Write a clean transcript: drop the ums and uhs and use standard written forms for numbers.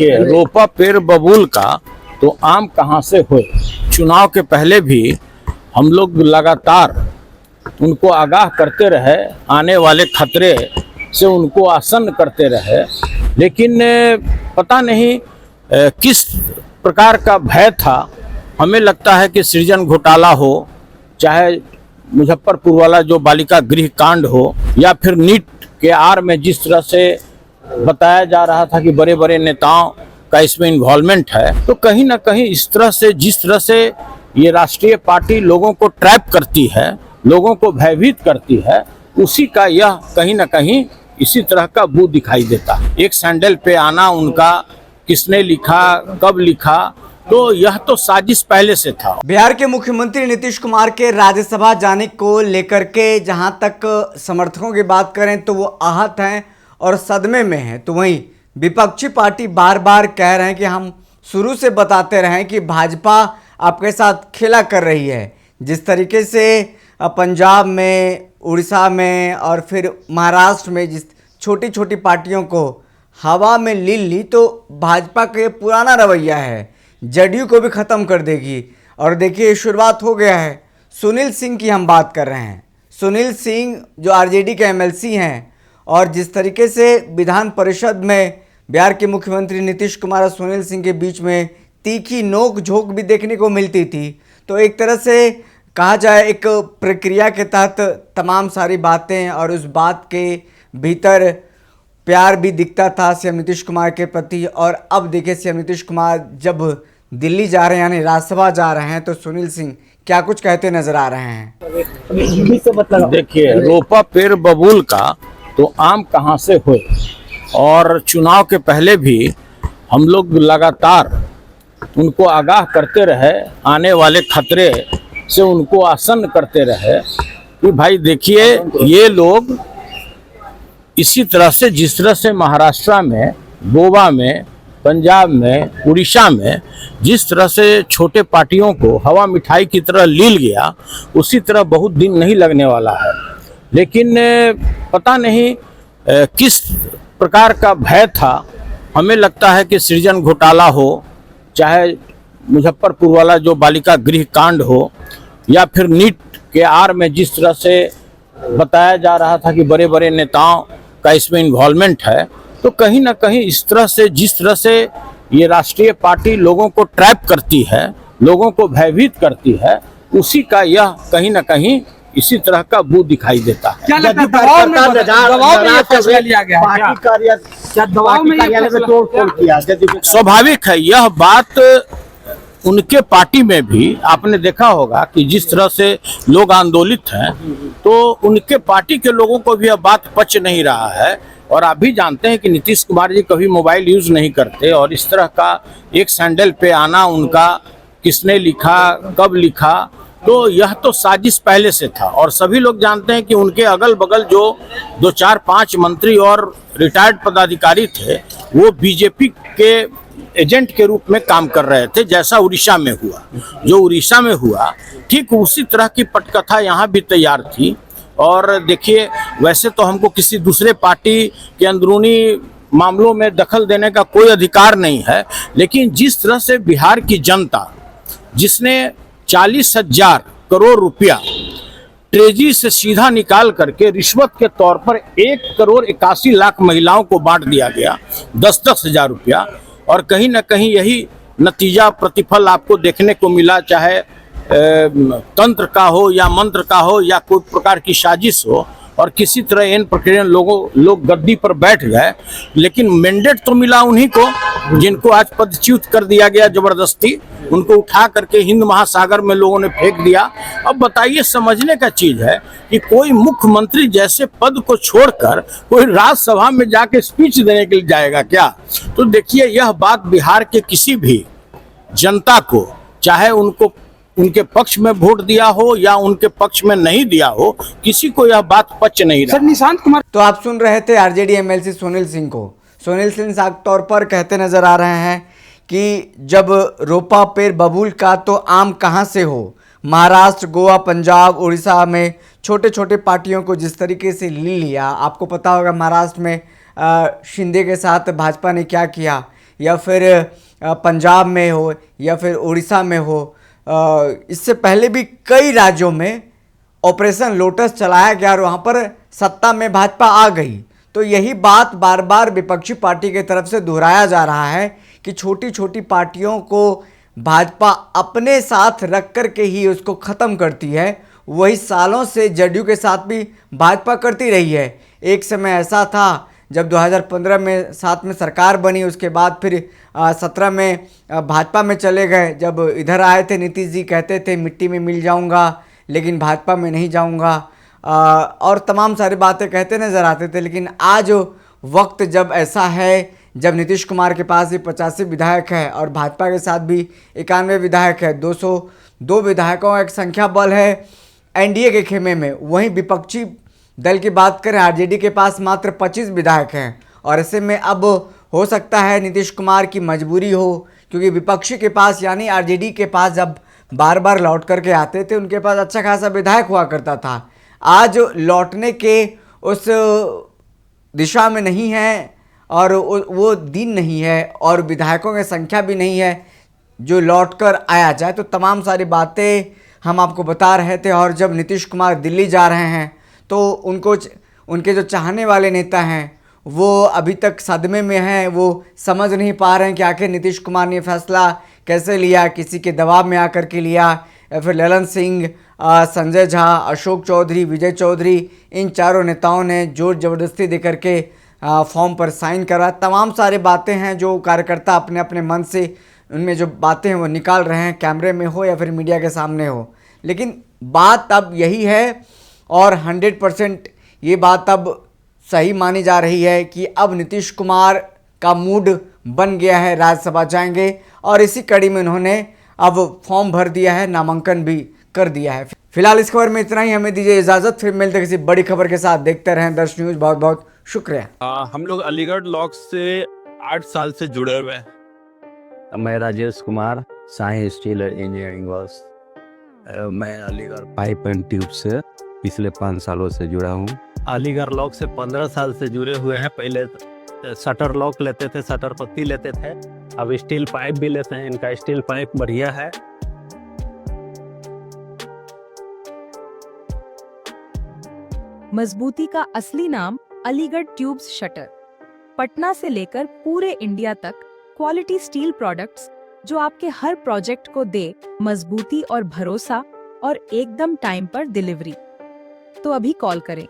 देखिए, रोपा पेड़ बबूल का तो आम कहाँ से होए। चुनाव के पहले भी हम लोग लगातार उनको आगाह करते रहे, आने वाले खतरे से उनको आसन्न करते रहे, लेकिन पता नहीं किस प्रकार का भय था। हमें लगता है कि सृजन घोटाला हो, चाहे मुजफ्फरपुर वाला जो बालिका गृह कांड हो, या फिर नीट के आड़ में जिस तरह से बताया जा रहा था कि बड़े बड़े नेताओं का इसमें इन्वॉल्वमेंट है, तो कहीं ना कहीं इस तरह से जिस तरह से ये राष्ट्रीय पार्टी लोगों को ट्रैप करती है, लोगों को भयभीत करती है, उसी का यह कहीं ना कहीं इसी तरह का बू दिखाई देता है। एक सैंडल पे आना उनका किसने लिखा, कब लिखा, तो यह तो साजिश पहले से था। बिहार के मुख्यमंत्री नीतीश कुमार के राज्यसभा जाने को लेकर के जहां तक समर्थकों की बात करें तो वो आहत हैं और सदमे में हैं, तो वहीं विपक्षी पार्टी बार बार कह रहे हैं कि हम शुरू से बताते रहे कि भाजपा आपके साथ खेला कर रही है। जिस तरीके से पंजाब में, उड़ीसा में और फिर महाराष्ट्र में जिस छोटी छोटी पार्टियों को हवा में ले ली, तो भाजपा का ये पुराना रवैया है, जदयू को भी ख़त्म कर देगी। और देखिए शुरुआत हो गया है। सुनील सिंह की हम बात कर रहे हैं। सुनील सिंह जो आरजेडी के एमएलसी हैं, और जिस तरीके से विधान परिषद में बिहार के मुख्यमंत्री नीतीश कुमार और सुनील सिंह के बीच में तीखी नोक झोंक भी देखने को मिलती थी, तो एक तरह से कहा जाए एक प्रक्रिया के तहत तमाम सारी बातें और उस बात के भीतर प्यार भी दिखता था सीएम नीतीश कुमार के प्रति। और अब देखिए सीएम नीतीश कुमार जब दिल्ली जा रहे हैं, यानी राज्यसभा जा रहे हैं, तो सुनील सिंह क्या कुछ कहते नजर आ रहे हैं। देखिए, रोपा पेड़ बबूल का तो आम कहाँ से होए। और चुनाव के पहले भी हम लोग लगातार उनको आगाह करते रहे, आने वाले खतरे से उनको आसन्न करते रहे कि भाई देखिए, ये लोग इसी तरह से जिस तरह से महाराष्ट्र में, गोवा में, पंजाब में, उड़ीसा में जिस तरह से छोटे पार्टियों को हवा मिठाई की तरह लील गया, उसी तरह बहुत दिन नहीं लगने वाला है। लेकिन पता नहीं किस प्रकार का भय था। हमें लगता है कि सृजन घोटाला हो, चाहे मुजफ्फरपुर वाला जो बालिका गृह कांड हो, या फिर नीट के आड़ में जिस तरह से बताया जा रहा था कि बड़े बड़े नेताओं का इसमें इन्वॉल्वमेंट है, तो कहीं ना कहीं इस तरह से जिस तरह से ये राष्ट्रीय पार्टी लोगों को ट्रैप करती है, लोगों को भयभीत करती है, उसी का यह कहीं ना कहीं इसी तरह का बू दिखाई देता है। क्या लगता है दबाव में ये फैसला लिया गया है? क्या दबाव में कार्यालय में तोड़फोड़ किया? स्वाभाविक है, यह बात उनके पार्टी में भी आपने देखा होगा कि जिस तरह से लोग आंदोलित हैं, तो उनके पार्टी के लोगों को भी यह बात पच नहीं रहा है। और आप भी जानते हैं कि नीतीश कुमार जी कभी मोबाइल यूज नहीं करते, और इस तरह का एक सैंडल पे आना उनका किसने लिखा, कब लिखा, तो यह तो साजिश पहले से था। और सभी लोग जानते हैं कि उनके अगल बगल जो 2, 4, 5 मंत्री और रिटायर्ड पदाधिकारी थे, वो बीजेपी के एजेंट के रूप में काम कर रहे थे। जैसा उड़ीसा में हुआ, जो उड़ीसा में हुआ, ठीक उसी तरह की पटकथा यहाँ भी तैयार थी। और देखिए, वैसे तो हमको किसी दूसरे पार्टी के अंदरूनी मामलों में दखल देने का कोई अधिकार नहीं है, लेकिन जिस तरह से बिहार की जनता, जिसने 40,000 करोड़ रुपया ट्रेजरी से सीधा निकाल करके रिश्वत के तौर पर 1,81,00,000 महिलाओं को बांट दिया गया, 10-10 हजार रुपया, और कहीं ना कहीं यही नतीजा, प्रतिफल आपको देखने को मिला, चाहे तंत्र का हो या मंत्र का हो या कोई प्रकार की साजिश हो। और किसी तरह इन प्रक्रिया लोग गद्दी पर बैठ गए, लेकिन मैंडेट तो मिला उन्हीं को जिनको आज पदच्युत कर दिया गया जबरदस्ती। उनको उठा करके हिंद महासागर में लोगों ने फेंक दिया। अब बताइए, समझने का चीज है कि कोई मुख्यमंत्री जैसे पद को छोड़कर कोई राज्यसभा में जाके स्पीच देने के लिए जाएगा क्या? तो देखिए, यह बात बिहार के किसी भी जनता को, चाहे उनको उनके पक्ष में वोट दिया हो या उनके पक्ष में नहीं दिया हो, किसी को यह बात पच नहीं रहा। सर, निशांत कुमार, तो आप सुन रहे थे आरजेडी एमएलसी सुनील सिंह को। सुनील सिंह साफ तौर पर कहते नजर आ रहे हैं कि जब रोपा पेड़ बबूल का तो आम कहाँ से हो। महाराष्ट्र, गोवा, पंजाब, उड़ीसा में छोटे छोटे पार्टियों को जिस तरीके से ले लिया, आपको पता होगा महाराष्ट्र में शिंदे के साथ भाजपा ने क्या किया। या फिर पंजाब में हो या फिर उड़ीसा में हो, इससे पहले भी कई राज्यों में ऑपरेशन लोटस चलाया गया और वहाँ पर सत्ता में भाजपा आ गई। तो यही बात बार बार विपक्षी पार्टी की तरफ से दोहराया जा रहा है कि छोटी छोटी पार्टियों को भाजपा अपने साथ रख कर के ही उसको ख़त्म करती है। वही सालों से जदयू के साथ भी भाजपा करती रही है। एक समय ऐसा था जब 2015 में साथ में सरकार बनी, उसके बाद फिर 17 में भाजपा में चले गए। जब इधर आए थे नीतीश जी कहते थे मिट्टी में मिल जाऊंगा लेकिन भाजपा में नहीं जाऊंगा, और तमाम सारी बातें कहते नज़र आते थे। लेकिन आज वक्त जब ऐसा है, जब नीतीश कुमार के पास भी 85 विधायक है और भाजपा के साथ भी 91 विधायक है, 202 विधायकों का एक संख्या बल है एनडीए के खेमे में। वहीं विपक्षी दल की बात करें, आरजेडी के पास मात्र 25 विधायक हैं। और ऐसे में अब हो सकता है नीतीश कुमार की मजबूरी हो, क्योंकि विपक्षी के पास यानी आरजेडी के पास जब बार बार लौट करके आते थे उनके पास अच्छा खासा विधायक हुआ करता था। आज लौटने के उस दिशा में नहीं है और वो दिन नहीं है और विधायकों की संख्या भी नहीं है जो लौट कर आया जाए। तो तमाम सारी बातें हम आपको बता रहे थे। और जब नीतीश कुमार दिल्ली जा रहे हैं तो उनके जो चाहने वाले नेता हैं वो अभी तक सदमे में हैं, वो समझ नहीं पा रहे हैं कि आखिर नीतीश कुमार ने फैसला कैसे लिया, किसी के दबाव में आकर के लिया या फिर ललन सिंह, संजय झा, अशोक चौधरी, विजय चौधरी, इन चारों नेताओं ने जोर ज़बरदस्ती देकर के फॉर्म पर साइन करा। तमाम सारी बातें हैं जो कार्यकर्ता अपने अपने मन से उनमें जो बातें हैं वो निकाल रहे हैं, कैमरे में हो या फिर मीडिया के सामने हो। लेकिन बात अब यही है और 100% ये बात अब सही मानी जा रही है कि अब नीतीश कुमार का मूड बन गया है, राज्यसभा जाएंगे। और इसी कड़ी में उन्होंने अब फॉर्म भर दिया है, नामांकन भी कर दिया है। फिलहाल इस खबर में इतना ही, हमें दीजिए इजाज़त, फिर मिलते किसी बड़ी खबर के साथ। देखते रहें दर्श न्यूज़। बहुत बहुत शुक्रिया। हम लोग अलीगढ़ लॉक से 8 साल से जुड़े हुए हैं। मैं Rajesh Kumar, Sai steel engineering works. मैं अलीगढ़ पाइप एंड ट्यूब से पिछले 5 सालों से जुड़ा हूँ। अलीगढ़ लॉक से 15 साल से जुड़े हुए हैं। पहले शटर लॉक लेते थे, शटर पत्ती लेते थे, अब स्टील पाइप भी लेते हैं। इनका स्टील पाइप बढ़िया है। मजबूती का असली नाम अलीगढ़ ट्यूब्स शटर। पटना से लेकर पूरे इंडिया तक क्वालिटी स्टील प्रोडक्ट्स जो आपके हर प्रोजेक्ट को दे मजबूती और भरोसा और एकदम टाइम पर डिलीवरी। तो अभी कॉल करें